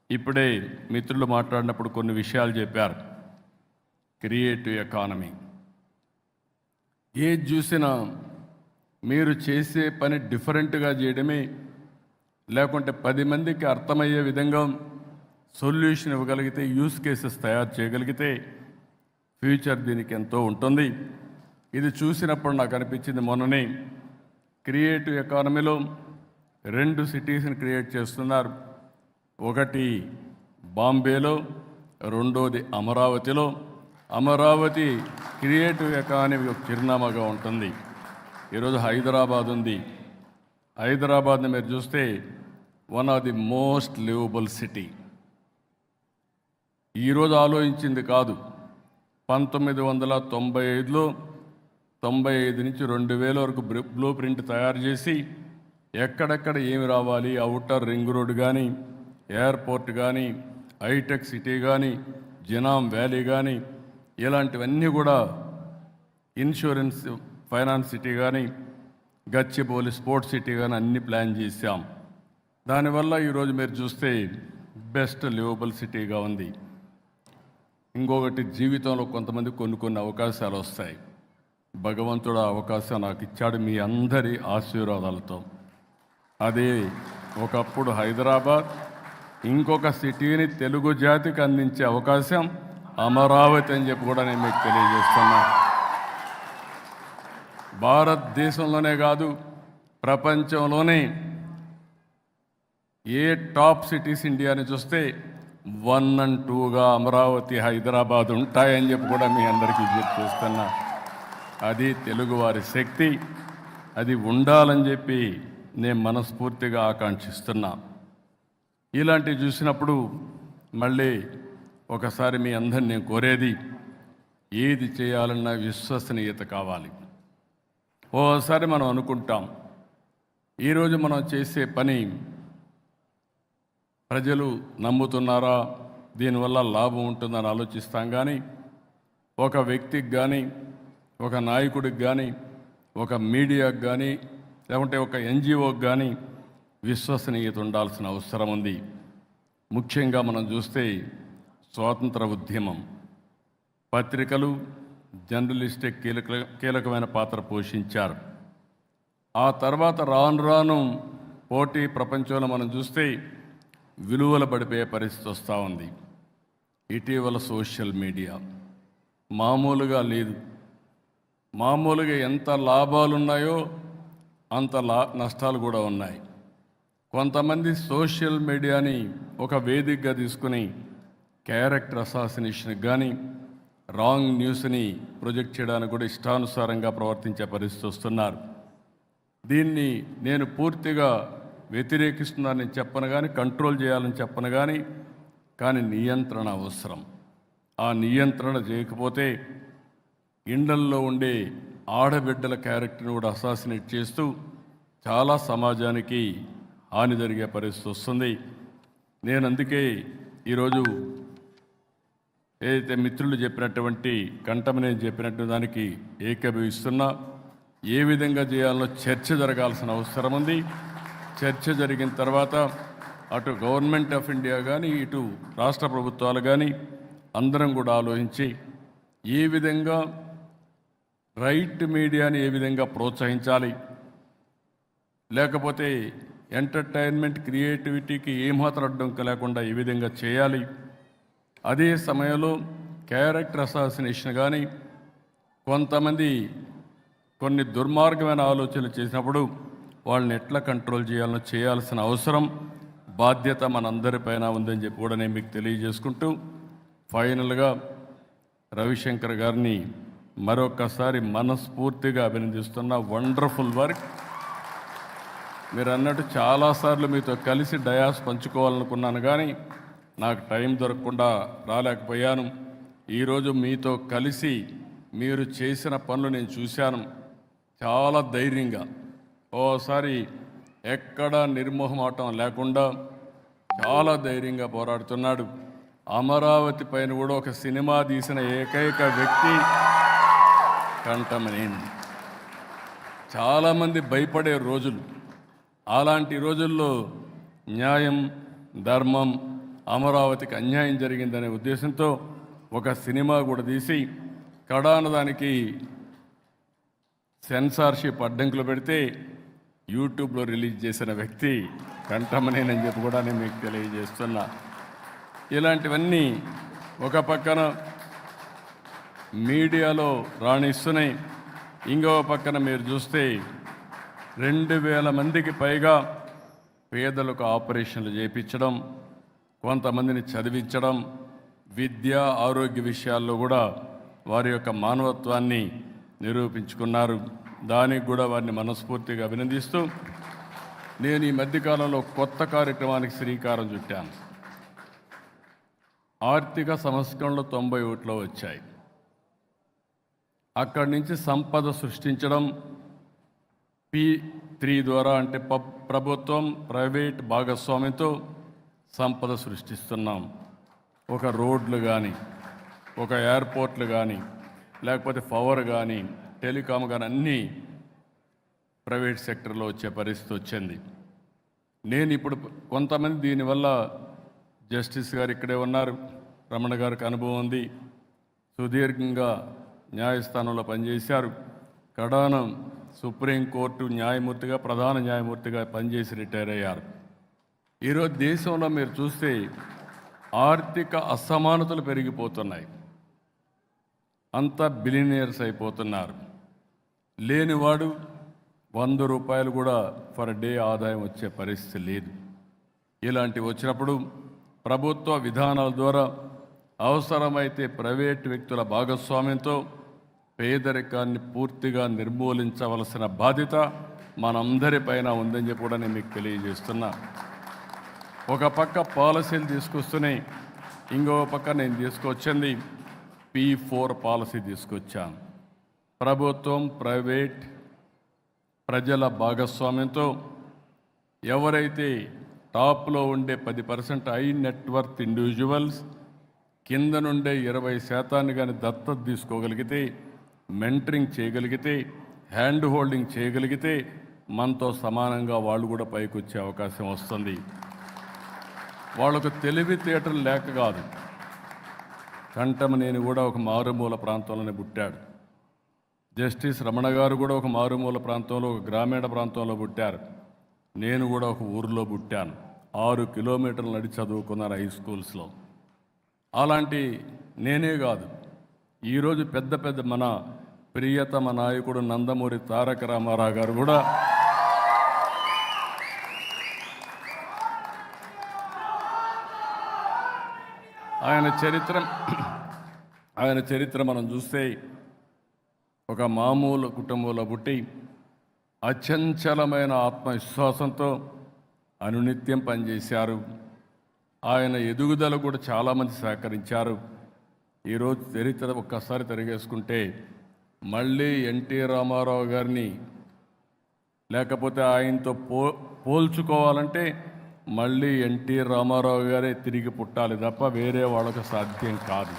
ఇప్పుడే మిత్రులు మాట్లాడినప్పుడు కొన్ని విషయాలు చెప్పారు. క్రియేటివ్ ఎకానమీ ఏది చూసినా మీరు చేసే పని డిఫరెంట్గా చేయడమే, లేకుంటే 10 మందికి అర్థమయ్యే విధంగా సొల్యూషన్ ఇవ్వగలిగితే, యూస్ కేసెస్ తయారు చేయగలిగితే ఫ్యూచర్ దీనికి ఎంతో ఉంటుంది. ఇది చూసినప్పుడు నాకు అనిపించింది, మొన్ననే క్రియేటివ్ ఎకానమీలో 2 సిటీస్ని క్రియేట్ చేస్తున్నారు. ఒకటి బాంబేలో, రెండోది అమరావతిలో. అమరావతి క్రియేటివ్ ఎకానమీ ఒక చిరునామాగా ఉంటుంది. ఈరోజు హైదరాబాద్ ఉంది. హైదరాబాద్ని మీరు చూస్తే one of the most liveable city. ఈరోజు ఆలోచించింది కాదు, 1995లో 95 నుంచి 2000 వరకు బ్లూ ప్రింట్ తయారు చేసి ఎక్కడెక్కడ ఏమి రావాలి, ఔటర్ రింగ్ రోడ్ కానీ, ఎయిర్పోర్ట్ కానీ, హైటెక్ సిటీ కానీ, జినాం వ్యాలీ కానీ, ఇలాంటివన్నీ కూడా, ఇన్సూరెన్స్ ఫైనాన్స్ సిటీ కానీ, గచ్చిబౌలి స్పోర్ట్స్ సిటీ కానీ అన్ని ప్లాన్ చేశాం. దానివల్ల ఈరోజు మీరు చూస్తే బెస్ట్ లివబుల్ సిటీగా ఉంది. ఇంకొకటి, జీవితంలో కొంతమంది కొన్ని అవకాశాలు వస్తాయి. భగవంతుడు ఆ అవకాశం నాకు ఇచ్చాడు మీ అందరి ఆశీర్వాదాలతో. అదే ఒకప్పుడు హైదరాబాద్, ఇంకొక సిటీని తెలుగు జాతికి అందించే అవకాశం అమరావతి అని చెప్పి కూడా నేను మీకు తెలియజేస్తున్నా. భారతదేశంలోనే కాదు, ప్రపంచంలోనే ఏ టాప్ సిటీస్ ఇండియాని చూస్తే 1 and 2గా అమరావతి, హైదరాబాద్ ఉంటాయని చెప్పి కూడా మీ అందరికీ చేస్తున్నా. అది తెలుగువారి శక్తి, అది ఉండాలని చెప్పి నేను మనస్ఫూర్తిగా ఆకాంక్షిస్తున్నా. ఇలాంటివి చూసినప్పుడు మళ్ళీ ఒకసారి మీ అందరిని నేను కోరేది, ఏది చేయాలన్నా విశ్వసనీయత కావాలి. ఓసారి మనం అనుకుంటాం, ఈరోజు మనం చేసే పని ప్రజలు నమ్ముతున్నారా, దీనివల్ల లాభం ఉంటుందని ఆలోచిస్తాం. కానీ ఒక వ్యక్తికి కానీ, ఒక నాయకుడికి కానీ, ఒక మీడియాకి కానీ, లేకుంటే ఒక ఎన్జిఓకి కానీ విశ్వసనీయత ఉండాల్సిన అవసరం ఉంది. ముఖ్యంగా మనం చూస్తే స్వాతంత్ర ఉద్యమం, పత్రికలు, జర్నలిస్టే కీలకమైన పాత్ర పోషించారు. ఆ తర్వాత రాను రాను పోటీ ప్రపంచంలో మనం చూస్తే విలువలు పడిపోయే పరిస్థితి వస్తూ ఉంది. ఇటీవల సోషల్ మీడియా మామూలుగా లేదు. మామూలుగా ఎంత లాభాలు ఉన్నాయో అంత నష్టాలు కూడా ఉన్నాయి. కొంతమంది సోషల్ మీడియాని ఒక వేదికగా తీసుకుని క్యారెక్టర్ అసాసినేషన్కి కానీ, రాంగ్ న్యూస్ని ప్రొజెక్ట్ చేయడానికి కూడా ఇష్టానుసారంగా ప్రవర్తించే పరిస్థితి వస్తున్నారు. దీన్ని నేను పూర్తిగా వ్యతిరేకిస్తున్నానని చెప్పను కానీ, కంట్రోల్ చేయాలని చెప్పను కానీ నియంత్రణ అవసరం. ఆ నియంత్రణ చేయకపోతే ఇండ్లల్లో ఉండే ఆడబిడ్డల క్యారెక్టర్ని కూడా అసాసినేట్ చేస్తూ చాలా సమాజానికి హాని జరిగే పరిస్థితి వస్తుంది. నేను అందుకే ఈరోజు ఏదైతే మిత్రులు చెప్పినటువంటి కంటమనేని చెప్పినట్టు దానికి ఏకీభవిస్తున్నా. ఏ విధంగా చేయాలో చర్చ జరగాల్సిన అవసరం ఉంది. చర్చ జరిగిన తర్వాత అటు గవర్నమెంట్ ఆఫ్ ఇండియా కానీ, ఇటు రాష్ట్ర ప్రభుత్వాలు కానీ అందరం కూడా ఆలోచించి ఏ విధంగా రైట్ మీడియాని ఏ విధంగా ప్రోత్సహించాలి, లేకపోతే ఎంటర్టైన్మెంట్ క్రియేటివిటీకి ఏమాత్రం అడ్డంకి లేకుండా ఏ విధంగా చేయాలి. అదే సమయంలో క్యారెక్టర్ అసాసినేషన్ కానీ, కొంతమంది కొన్ని దుర్మార్గమైన ఆలోచనలు చేసినప్పుడు వాళ్ళని ఎట్లా కంట్రోల్ చేయాల్సిన అవసరం, బాధ్యత మనందరిపైన ఉందని చెప్పి కూడా నేను మీకు తెలియజేసుకుంటూ, ఫైనల్గా రవిశంకర్ గారిని మరొకసారి మనస్ఫూర్తిగా అభినందిస్తున్న. Wonderful work. మీరు అన్నట్టు చాలాసార్లు మీతో కలిసి డయాస్ పంచుకోవాలనుకున్నాను కానీ నాకు టైం దొరకకుండా రాలేకపోయాను. ఈరోజు మీతో కలిసి మీరు చేసిన పనులు నేను చూశాను. చాలా ధైర్యంగా, ఓసారి ఎక్కడా నిర్మోహమాటం లేకుండా చాలా ధైర్యంగా పోరాడుతున్నాడు. అమరావతి పైన కూడా ఒక సినిమా తీసిన ఏకైక వ్యక్తి కంటమనేని. చాలామంది భయపడే రోజులు, అలాంటి రోజుల్లో న్యాయం, ధర్మం, అమరావతికి అన్యాయం జరిగిందనే ఉద్దేశంతో ఒక సినిమా కూడా తీసి కడాన దానికి సెన్సార్షిప్ అడ్డంకులు పెడితే యూట్యూబ్లో రిలీజ్ చేసిన వ్యక్తి కంటమనేనని చెప్పి కూడా నేను మీకు తెలియజేస్తున్నా. ఇలాంటివన్నీ ఒక పక్కన మీడియాలో రాణిస్తున్నాయి, ఇంకో పక్కన మీరు చూస్తే 2000 మందికి పైగా పేదలకు ఆపరేషన్లు చేయించడం, కొంతమందిని చదివించడం, విద్య ఆరోగ్య విషయాల్లో కూడా వారి యొక్క మానవత్వాన్ని నిరూపించుకున్నారు. దానికి కూడా వారిని మనస్ఫూర్తిగా అభినందిస్తూ నేను ఈ మధ్యకాలంలో కొత్త కార్యక్రమానికి శ్రీకారం చుట్టాను. ఆర్థిక సంస్కరణలు 91లో వచ్చాయి. అక్కడి నుంచి సంపద సృష్టించడం P3 ద్వారా, అంటే ప్రభుత్వం ప్రైవేట్ భాగస్వామ్యంతో సంపద సృష్టిస్తున్నాం. ఒక రోడ్లు కానీ, ఒక ఎయిర్పోర్ట్లు కానీ, లేకపోతే పవర్ కానీ, టెలికాం కానీ అన్నీ ప్రైవేట్ సెక్టర్లో వచ్చే పరిస్థితి వచ్చింది. నేను ఇప్పుడు కొంతమంది దీనివల్ల జస్టిస్ గారు ఇక్కడే ఉన్నారు, రమణ గారికి అనుభవం ఉంది, సుదీర్ఘంగా న్యాయస్థానంలో పనిచేశారు, కడానం సుప్రీంకోర్టు న్యాయమూర్తిగా ప్రధాన న్యాయమూర్తిగా పనిచేసి రిటైర్ అయ్యారు. ఈరోజు దేశంలో మీరు చూస్తే ఆర్థిక అసమానతలు పెరిగిపోతున్నాయి, అంతా బిలినియర్స్ అయిపోతున్నారు. లేనివాడు 100 రూపాయలు కూడా పర్ డే ఆదాయం వచ్చే పరిస్థితి లేదు. ఇలాంటివి వచ్చినప్పుడు ప్రభుత్వ విధానాల ద్వారా అవసరమైతే ప్రైవేట్ వ్యక్తుల భాగస్వామ్యంతో పేదరికాన్ని పూర్తిగా నిర్మూలించవలసిన బాధ్యత మనందరిపైన ఉందని చెప్పి కూడా నేను మీకు తెలియజేస్తున్నా. ఒక పక్క పాలసీలు తీసుకొస్తున్నాయి, ఇంకో పక్క నేను తీసుకొచ్చింది P4 పాలసీ తీసుకొచ్చాను. ప్రభుత్వం ప్రైవేట్ ప్రజల భాగస్వామ్యంతో ఎవరైతే టాప్లో ఉండే 10% హై నెట్వర్త్ ఇండివిజువల్స్ కింద నుండే 20% కానీ దత్తత తీసుకోగలిగితే, మెంటరింగ్ చేయగలిగితే, హ్యాండ్ హోల్డింగ్ చేయగలిగితే మనతో సమానంగా వాళ్ళు కూడా పైకి వచ్చే అవకాశం వస్తుంది. వాళ్ళకు తెలివితేటలు లేక కాదు, కంటమనేని కూడా ఒక మారుమూల ప్రాంతంలోనే పుట్టాడు, జస్టిస్ రమణ గారు కూడా ఒక మారుమూల ప్రాంతంలో, ఒక గ్రామీణ ప్రాంతంలో పుట్టారు, నేను కూడా ఒక ఊరిలో పుట్టాను, 6 కిలోమీటర్లు నడిచి చదువుకున్నాను హై స్కూల్స్లో. అలాంటి నేనే కాదు, ఈరోజు పెద్ద పెద్ద మన ప్రియతమ నాయకుడు నందమూరి తారక రామారావు గారు కూడా ఆయన చరిత్ర మనం చూస్తే ఒక మామూలు కుటుంబంలో పుట్టి అచంచలమైన ఆత్మవిశ్వాసంతో అనునిత్యం పనిచేశారు. ఆయన ఎదుగుదల కూడా చాలామంది సహకరించారు. ఈరోజు చరిత్ర ఒక్కసారి తిరిగేసుకుంటే మళ్ళీ ఎన్టీ రామారావు గారిని లేకపోతే ఆయనతో పోల్చుకోవాలంటే మళ్ళీ ఎన్టీ రామారావు గారే తిరిగి పుట్టాలి తప్ప వేరే వాళ్ళకు సాధ్యం కాదు.